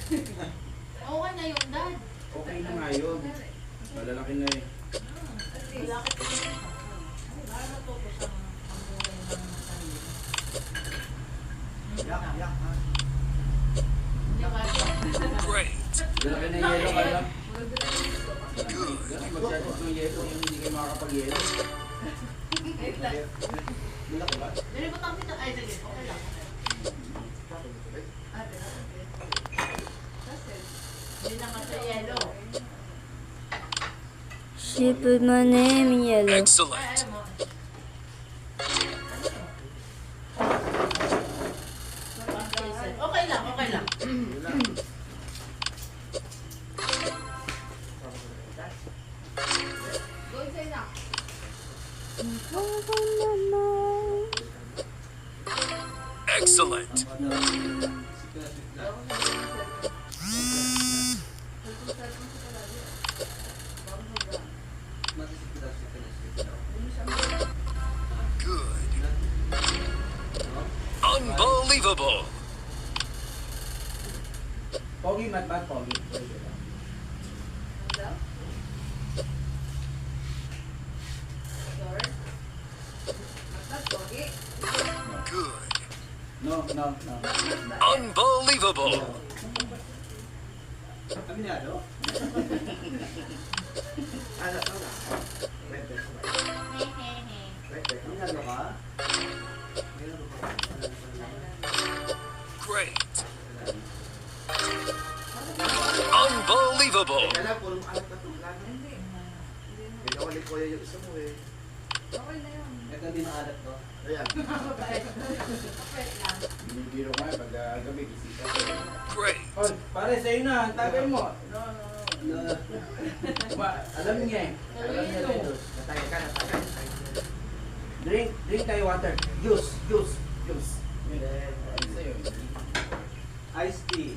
Okay na yun, Dad. Okay na nga yun. Malalaki na eh. Malaki pa yun. Para matupos ang buhay ng sarili. Yak, ha? Hindi ba? Great. Malalaki na yelo ka lang. Masyadot ng yelo yung hindi kayo makakapag-yelo. Malaki ba? Dali mo tayo dito. Ay, dali. Okay lang. Hindi naman sa yellow. She put my name in yellow. Ay, Excellent. alam mo. Okay lang, okay lang. Going sa'yo na. Excellent. Good. Unbelievable. Pogi, mat, pogi. Good. No. Unbelievable. Aminado? Ano? Wait. Aminado ka? Great. Unbelievable. Kaya lang, purong alat na tula. Hindi ako ni Kuya yung isa mo eh. Ito din ang alat ko. Ayan. Binibiro ko nga pag gabi bisita. Great. Oh, pare sa'yo na. Tagay mo. No. Alam niya eh. Alam niya ito. Natay ka. Drink tayo water. Juice. Sa'yo. Iced tea.